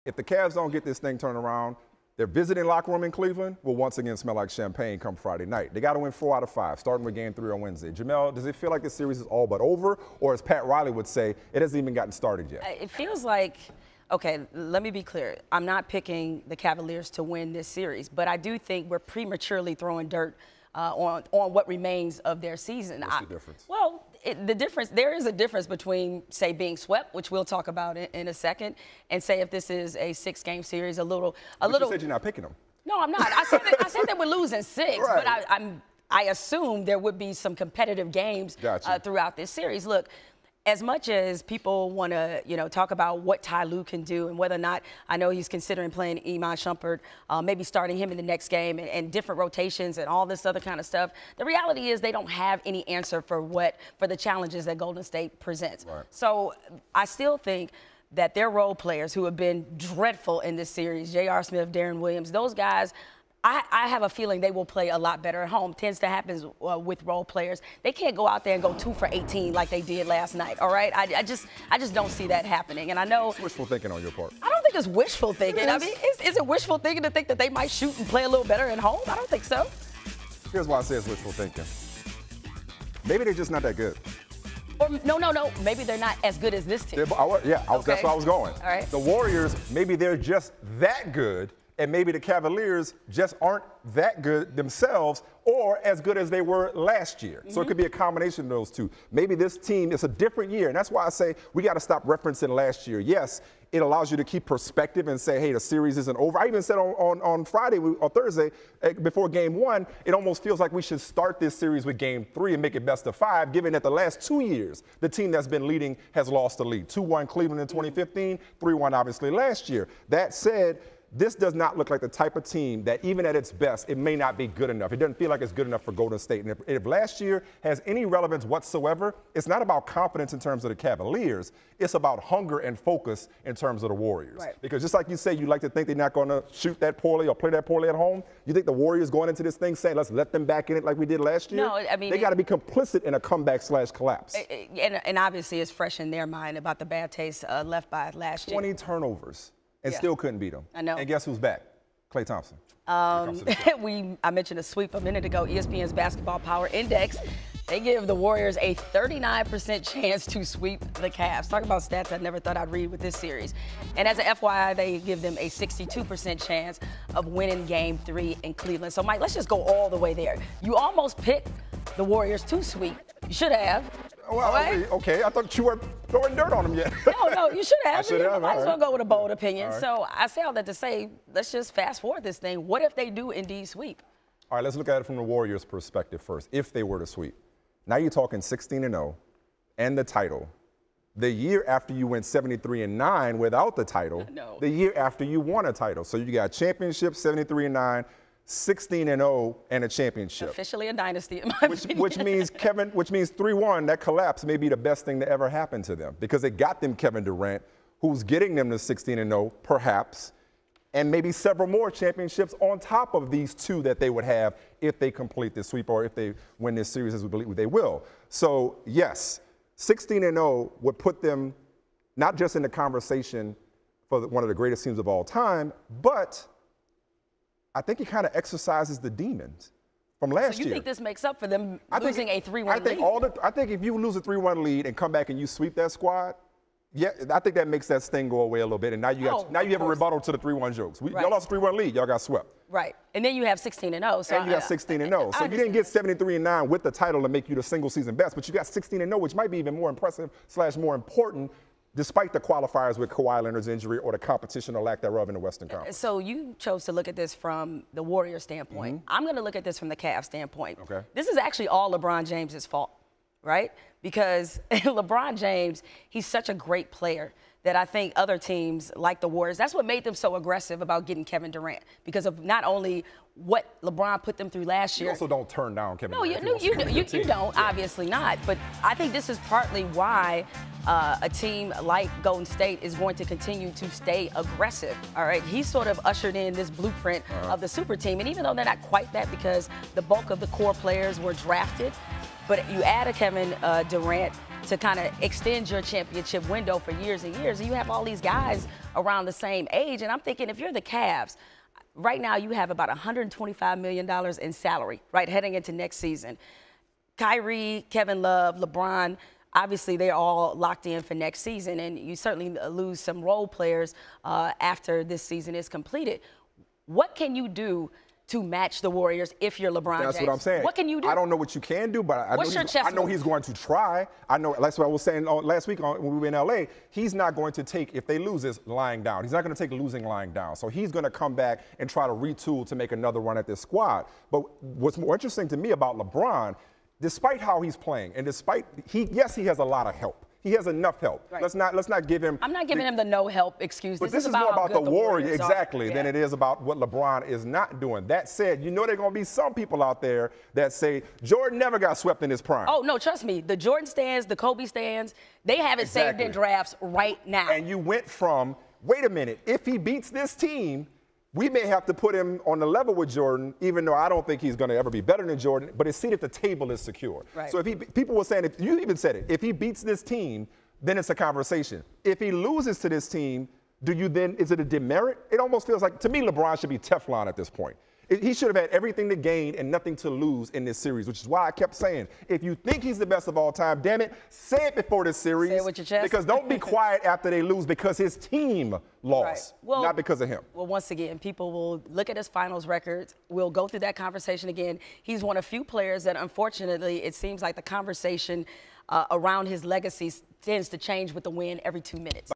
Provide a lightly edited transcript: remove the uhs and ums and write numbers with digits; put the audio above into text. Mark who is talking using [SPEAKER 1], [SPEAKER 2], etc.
[SPEAKER 1] if the Cavs don't get this thing turned around, their visiting locker room in Cleveland will once again smell like champagne come Friday night. They got to win 4 out of 5, starting with Game 3 on Wednesday. Jemele, does it feel like this series is all but over, or as Pat Riley would say, it hasn't even gotten started yet?
[SPEAKER 2] It feels like, okay, let me be clear. I'm not picking the Cavaliers to win this series, but I do think we're prematurely throwing dirt on what remains of their season.
[SPEAKER 1] What's the difference?
[SPEAKER 2] Well, there is a difference between, say, being swept, which we'll talk about in a second, and say if this is a 6-game series,
[SPEAKER 1] You said you're not picking them.
[SPEAKER 2] No, I'm not. I said that we're losing 6,
[SPEAKER 1] right.
[SPEAKER 2] but I assume there would be some competitive games throughout this series. Look, as much as people want to, talk about what Ty Lue can do and whether or not, I know he's considering playing Iman Shumpert, maybe starting him in the next game and different rotations and all this other kind of stuff. The reality is they don't have any answer for the challenges that Golden State presents.
[SPEAKER 1] Right.
[SPEAKER 2] So I still think that their role players who have been dreadful in this series, J.R. Smith, Darren Williams, those guys, I have a feeling they will play a lot better at home. Tends to happen with role players. They can't go out there and go 2 for 18 like they did last night, all right? I just don't see that happening. And I know
[SPEAKER 1] it's wishful thinking on your part.
[SPEAKER 2] I don't think it's wishful thinking. I mean, is it wishful thinking to think that they might shoot and play a little better at home? I don't think so.
[SPEAKER 1] Here's why I say it's wishful thinking. Maybe they're just not that good.
[SPEAKER 2] Or no. Maybe they're not as good as this team.
[SPEAKER 1] That's where I was going.
[SPEAKER 2] All right.
[SPEAKER 1] The Warriors, maybe they're just that good, and maybe the Cavaliers just aren't that good themselves or as good as they were last year. So it could be a combination of those two. Maybe this team, it's a different year, and that's why I say we got to stop referencing last year. Yes, it allows you to keep perspective and say, hey, the series isn't over. I even said on Friday or Thursday before Game 1, it almost feels like we should start this series with Game 3 and make it best of 5, given that the last 2 years, the team that's been leading has lost the lead. 2-1 Cleveland in 2015, 3-1 obviously last year. That said, this does not look like the type of team that even at its best, it may not be good enough. It doesn't feel like it's good enough for Golden State. And if last year has any relevance whatsoever, it's not about confidence in terms of the Cavaliers. It's about hunger and focus in terms of the Warriors.
[SPEAKER 2] Right.
[SPEAKER 1] Because just like you say, you like to think they're not going to shoot that poorly or play that poorly at home. You think the Warriors going into this thing saying, let's let them back in it like we did last year?
[SPEAKER 2] No, I mean,
[SPEAKER 1] they got to be complicit in a comeback/collapse.
[SPEAKER 2] And obviously it's fresh in their mind about the bad taste left by last year.
[SPEAKER 1] 20 turnovers. And still couldn't beat them.
[SPEAKER 2] I know.
[SPEAKER 1] And guess who's back? Klay Thompson.
[SPEAKER 2] I mentioned a sweep a minute ago. ESPN's Basketball Power Index. They give the Warriors a 39% chance to sweep the Cavs. Talk about stats I never thought I'd read with this series. And as an FYI, they give them a 62% chance of winning Game 3 in Cleveland. So, Mike, let's just go all the way there. You almost picked the Warriors to sweep. You should have.
[SPEAKER 1] Well, right? Okay, I thought you weren't throwing dirt on them yet.
[SPEAKER 2] No, you should have.
[SPEAKER 1] I should have.
[SPEAKER 2] Might as well go with a bold opinion.
[SPEAKER 1] Right.
[SPEAKER 2] So I say all that to say, let's just fast forward this thing. What if they do indeed sweep?
[SPEAKER 1] All right, let's look at it from the Warriors' perspective first. If they were to sweep, now you're talking 16-0 and the title. The year after you went 73-9 without the title, the year after you won a title. So you got championship, 73-9. 16-0 and a championship.
[SPEAKER 2] Officially a dynasty, in my opinion.
[SPEAKER 1] Which means 3-1, that collapse may be the best thing that ever happened to them because it got them Kevin Durant, who's getting them to 16-0, perhaps, and maybe several more championships on top of these 2 that they would have if they complete this sweep or if they win this series, as we believe they will. So, yes, 16-0 would put them not just in the conversation for one of the greatest teams of all time, but I think it kind of exercises the demons from last year.
[SPEAKER 2] So you think this makes up for them losing a 3-1 lead?
[SPEAKER 1] I think if you lose a 3-1 lead and come back and you sweep that squad, yeah, I think that makes that sting go away a little bit. And now you have a rebuttal to the 3-1 jokes. Y'all lost a 3-1 lead. Y'all got swept.
[SPEAKER 2] Right. And then you have 16-0. So
[SPEAKER 1] and you got 16-0. So you didn't get 73-9 with the title to make you the single season best, but you got 16-0, which might be even more impressive / more important, despite the qualifiers with Kawhi Leonard's injury or the competition or lack thereof in the Western Conference.
[SPEAKER 2] So you chose to look at this from the Warriors standpoint. I'm going to look at this from the Cavs standpoint.
[SPEAKER 1] Okay.
[SPEAKER 2] This is actually all LeBron James' fault, right? Because LeBron James, he's such a great player that I think other teams like the Warriors, that's what made them so aggressive about getting Kevin Durant, because of not only what LeBron put them through last year.
[SPEAKER 1] You also don't turn down Kevin Durant.
[SPEAKER 2] No, you don't, obviously not. But I think this is partly why a team like Golden State is going to continue to stay aggressive, all right? He sort of ushered in this blueprint of the super team. And even though they're not quite that because the bulk of the core players were drafted, but you add a Kevin Durant to kind of extend your championship window for years and years. And you have all these guys around the same age. And I'm thinking, if you're the Cavs, right now you have about $125 million in salary, right, heading into next season. Kyrie, Kevin Love, LeBron, obviously they're all locked in for next season, and you certainly lose some role players after this season is completed. What can you do to match the Warriors if you're LeBron James?
[SPEAKER 1] That's what I'm saying.
[SPEAKER 2] What can you do?
[SPEAKER 1] I don't know what you can do, but I know he's going to try. I know, that's what I was saying last week when we were in L.A., he's not going to take, if they lose this, lying down. He's not going to take losing lying down. So he's going to come back and try to retool to make another run at this squad. But what's more interesting to me about LeBron, despite how he's playing, and despite, yes, he has a lot of help. He has enough help.
[SPEAKER 2] Right.
[SPEAKER 1] Let's not give him.
[SPEAKER 2] I'm not giving him the no help excuse.
[SPEAKER 1] But this is more about the Warriors, exactly, than it is about what LeBron is not doing. That said, you know there are going to be some people out there that say Jordan never got swept in his prime.
[SPEAKER 2] Oh, no, trust me. The Jordan stands, the Kobe stands, they have it saved in drafts right now.
[SPEAKER 1] And you went from, wait a minute, if he beats this team, we may have to put him on the level with Jordan, even though I don't think he's going to ever be better than Jordan, but his seat at the table is secure.
[SPEAKER 2] Right.
[SPEAKER 1] So people were saying, you even said it, if he beats this team, then it's a conversation. If he loses to this team, is it a demerit? It almost feels like, to me, LeBron should be Teflon at this point. He should have had everything to gain and nothing to lose in this series, which is why I kept saying, if you think he's the best of all time, damn it, say it before this series.
[SPEAKER 2] Say it with your chest.
[SPEAKER 1] Because don't be quiet after they lose because his team lost, not because of him.
[SPEAKER 2] Well, once again, people will look at his finals records. We'll go through that conversation again. He's one of few players that, unfortunately, it seems like the conversation around his legacy tends to change with the win every 2 minutes.